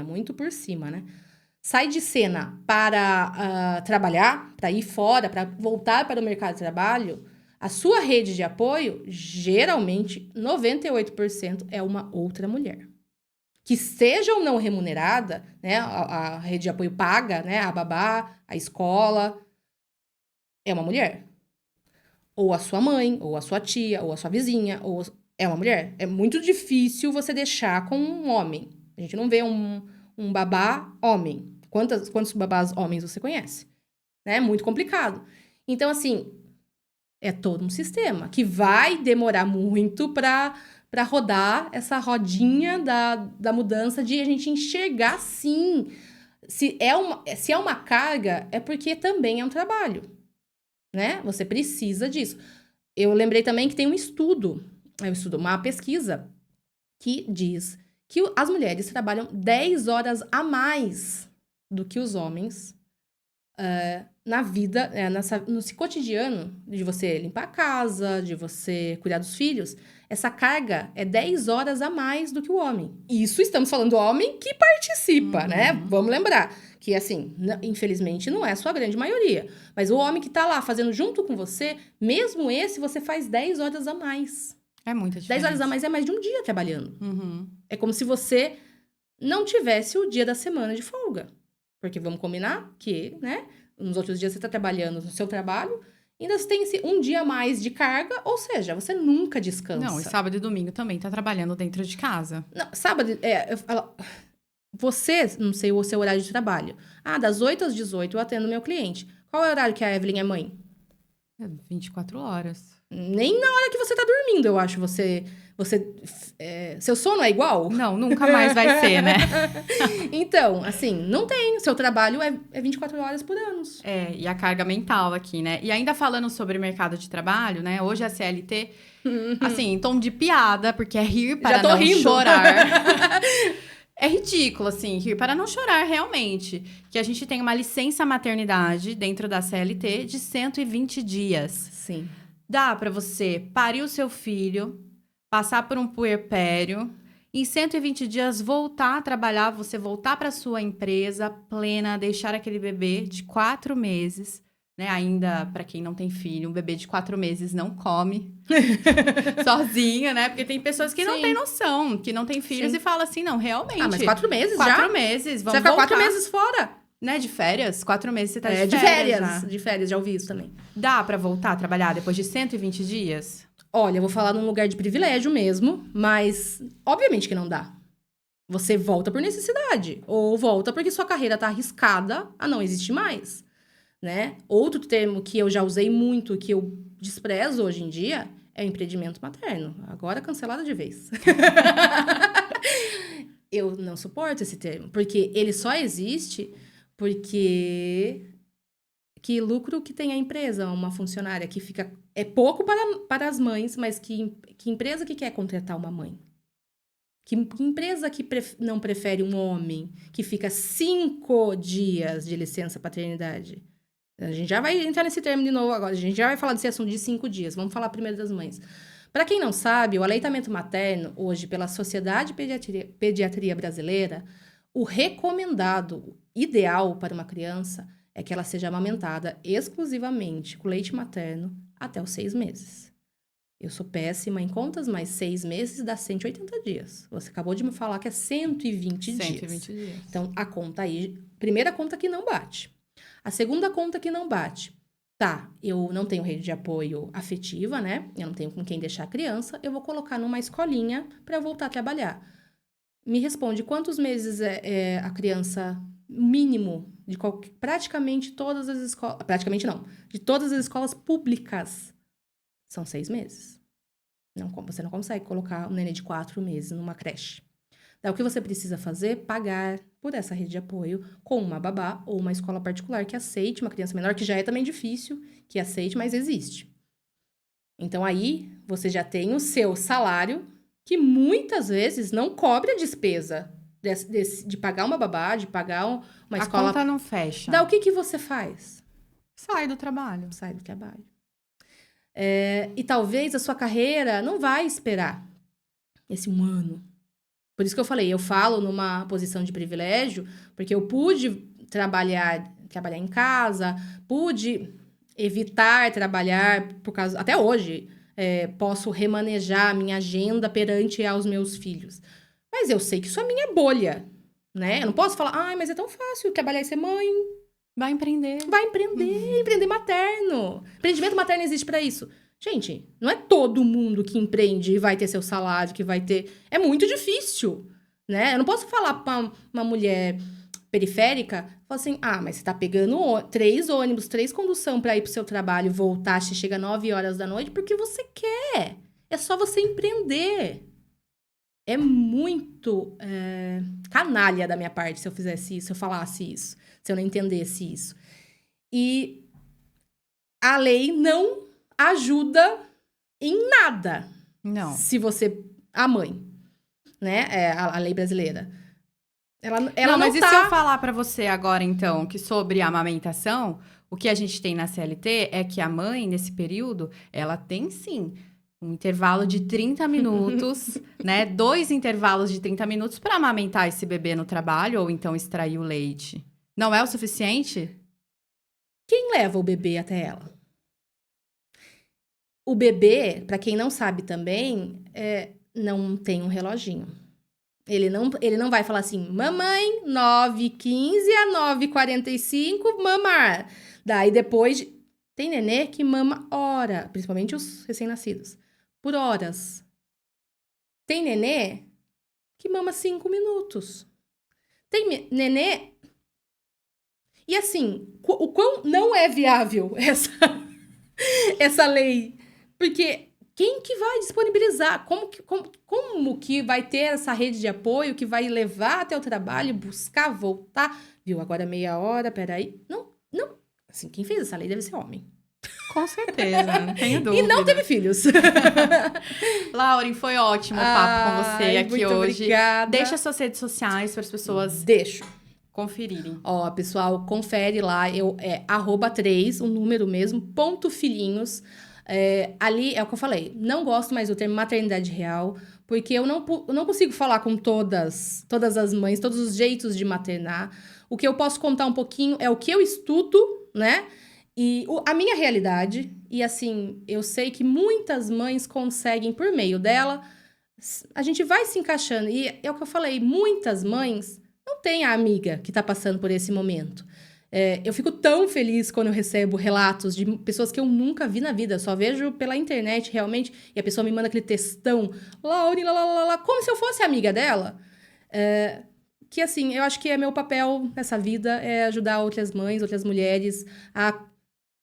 S2: muito por cima, né? Sai de cena para trabalhar, para ir fora, para voltar para o mercado de trabalho, a sua rede de apoio, geralmente, 98% é uma outra mulher. Que seja ou não remunerada, né? A rede de apoio paga, né? A babá, a escola, é uma mulher. Ou a sua mãe, ou a sua tia, ou a sua vizinha, é uma mulher. É muito difícil você deixar com um homem. A gente não vê um babá homem. Quantos babás homens você conhece? É muito complicado. Então, assim, é todo um sistema que vai demorar muito para rodar essa rodinha da mudança de a gente enxergar, sim. Se é uma carga, é porque também é um trabalho, né? Você precisa disso. Eu lembrei também que tem um estudo, uma pesquisa, que diz que as mulheres trabalham 10 horas a mais do que os homens na vida, no cotidiano, de você limpar a casa, de você cuidar dos filhos. Essa carga é 10 horas a mais do que o homem. Isso estamos falando do homem que participa, né? Vamos lembrar que, assim, infelizmente não é a sua grande maioria. Mas o homem que tá lá fazendo junto com você, mesmo esse, você faz 10 horas a mais.
S1: É muita diferença.
S2: 10 horas a mais é mais de um dia trabalhando.
S1: Uhum.
S2: É como se você não tivesse o dia da semana de folga. Porque vamos combinar que, né? Nos outros dias você tá trabalhando no seu trabalho, ainda tem um dia a mais de carga, ou seja, você nunca descansa.
S1: Não, e sábado e domingo também tá trabalhando dentro de casa.
S2: Não, sábado, você, não sei o seu horário de trabalho. Das 8 às 18 eu atendo meu cliente. Qual é o horário que a Evelyn é mãe?
S1: 24 horas.
S2: Nem na hora que você tá dormindo, eu acho. Seu sono é igual?
S1: Não, nunca mais vai ser, né?
S2: Então, assim, não tem. Seu trabalho é 24 horas por ano.
S1: E a carga mental aqui, né? E ainda falando sobre mercado de trabalho, né? Hoje a CLT, assim, em tom de piada, porque é rir para não chorar. É ridículo, assim, rir para não chorar, realmente. Que a gente tem uma licença maternidade dentro da CLT de 120 dias.
S2: Sim.
S1: Dá para você parir o seu filho, passar por um puerpério, em 120 dias voltar a trabalhar, você voltar para sua empresa plena, deixar aquele bebê de 4 meses, né? Ainda, para quem não tem filho, um bebê de 4 meses não come sozinho, né? Porque tem pessoas que não têm noção, que não têm filhos e falam assim, não, realmente.
S2: Mas 4 meses
S1: 4 meses, vamos
S2: você vai ficar
S1: voltar.
S2: 4 meses fora.
S1: Né, de férias? 4 meses você tá de férias.
S2: De férias, já ouvi isso também.
S1: Dá pra voltar a trabalhar depois de 120 dias?
S2: Olha, eu vou falar num lugar de privilégio mesmo, mas obviamente que não dá. Você volta por necessidade, ou volta porque sua carreira tá arriscada a não existir mais, né? Outro termo que eu já usei muito, que eu desprezo hoje em dia, é o empreendimento materno. Agora cancelado de vez. Eu não suporto esse termo, porque ele só existe porque que lucro que tem a empresa, uma funcionária que fica... É pouco para as mães, mas que empresa que quer contratar uma mãe? Que empresa que não prefere um homem que fica 5 dias de licença paternidade? A gente já vai entrar nesse termo de novo agora. A gente já vai falar desse assunto de 5 dias. Vamos falar primeiro das mães. Para quem não sabe, o aleitamento materno, hoje, pela Sociedade de Pediatria Brasileira, o recomendado, o ideal para uma criança é que ela seja amamentada exclusivamente com leite materno até os 6 meses. Eu sou péssima em contas, mas 6 meses dá 180 dias. Você acabou de me falar que é 120 dias.
S1: 120 dias.
S2: Então, a conta aí... Primeira conta que não bate. A segunda conta que não bate. Tá, eu não tenho rede de apoio afetiva, né? Eu não tenho com quem deixar a criança. Eu vou colocar numa escolinha para eu voltar a trabalhar. Me responde, quantos meses a criança mínimo praticamente todas as escolas... Praticamente não. De todas as escolas públicas. São 6 meses. Você não consegue colocar um nenê de 4 meses numa creche. Então, o que você precisa fazer? Pagar por essa rede de apoio com uma babá ou uma escola particular que aceite uma criança menor, que já é também difícil, que aceite, mas existe. Então, aí, você já tem o seu salário, que muitas vezes não cobre a despesa de pagar uma babá, de pagar uma escola...
S1: A conta não fecha.
S2: Daí, o que você faz?
S1: Sai do trabalho.
S2: Sai do trabalho. E talvez a sua carreira não vai esperar esse 1 ano. Por isso que eu falei, eu falo numa posição de privilégio, porque eu pude trabalhar em casa, pude evitar trabalhar por causa... Até hoje, posso remanejar a minha agenda perante aos meus filhos. Mas eu sei que isso é minha bolha, né? Eu não posso falar, mas é tão fácil trabalhar e ser mãe.
S1: Vai empreender.
S2: Vai empreender, empreender materno. Empreendimento materno existe pra isso. Gente, não é todo mundo que empreende e vai ter seu salário, que vai ter... É muito difícil, né? Eu não posso falar pra uma mulher periférica, falar assim, mas você tá pegando 3 ônibus, 3 condução pra ir pro seu trabalho, voltar, você chega 9 horas da noite, porque você quer. É só você empreender. É muito canalha da minha parte se eu fizesse isso, se eu falasse isso, se eu não entendesse isso. E a lei não ajuda em nada.
S1: Não.
S2: Se você... A mãe, né? A lei brasileira. Ela
S1: não, mas
S2: não
S1: e
S2: tá...
S1: se eu falar pra você agora, então, que sobre a amamentação, o que a gente tem na CLT é que a mãe, nesse período, ela tem, sim, um intervalo de 30 minutos, né? 2 intervalos de 30 minutos para amamentar esse bebê no trabalho ou então extrair o leite. Não é o suficiente?
S2: Quem leva o bebê até ela? O bebê, para quem não sabe também, não tem um reloginho. Ele não vai falar assim, mamãe, 9h15 a 9h45, mamar. Daí depois, tem nenê que mama hora, principalmente os recém-nascidos. Por horas. Tem nenê que mama 5 minutos. Tem nenê... E assim, o quão não é viável essa lei? Porque quem que vai disponibilizar? Como que vai ter essa rede de apoio que vai levar até o trabalho, buscar, voltar? Viu, agora meia hora, peraí. Não. Assim, quem fez essa lei deve ser homem.
S1: Com certeza, não tenho dúvida.
S2: E não teve filhos.
S1: Lauren, foi ótimo o papo com você aqui
S2: muito
S1: hoje.
S2: Obrigada.
S1: Deixa suas redes sociais para as pessoas conferirem.
S2: Ó, pessoal, confere lá. @3, um número mesmo, _filhinhos. Ali é o que eu falei. Não gosto mais do termo maternidade real, porque eu não consigo falar com todas as mães, todos os jeitos de maternar. O que eu posso contar um pouquinho é o que eu estudo, né? E a minha realidade, e assim, eu sei que muitas mães conseguem, por meio dela, a gente vai se encaixando. E é o que eu falei, muitas mães não têm a amiga que tá passando por esse momento. Eu fico tão feliz quando eu recebo relatos de pessoas que eu nunca vi na vida, só vejo pela internet realmente, e a pessoa me manda aquele textão, Lauren, como se eu fosse amiga dela. Que assim, eu acho que é meu papel nessa vida, é ajudar outras mães, outras mulheres a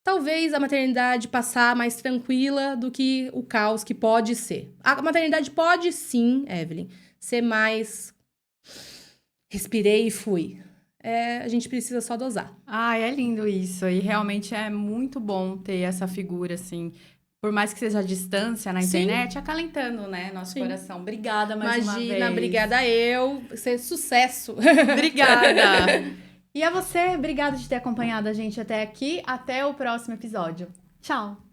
S2: talvez a maternidade passar mais tranquila do que o caos que pode ser. A maternidade pode sim, Evelyn, ser mais... Respirei e fui. A gente precisa só dosar.
S1: É lindo isso. E realmente é muito bom ter essa figura, assim... Por mais que seja a distância na internet, acalentando, né? Nosso coração. Obrigada mais uma vez.
S2: Imagina, obrigada eu. Ser sucesso.
S1: Obrigada. E a você, obrigada de ter acompanhado a gente até aqui. Até o próximo episódio. Tchau.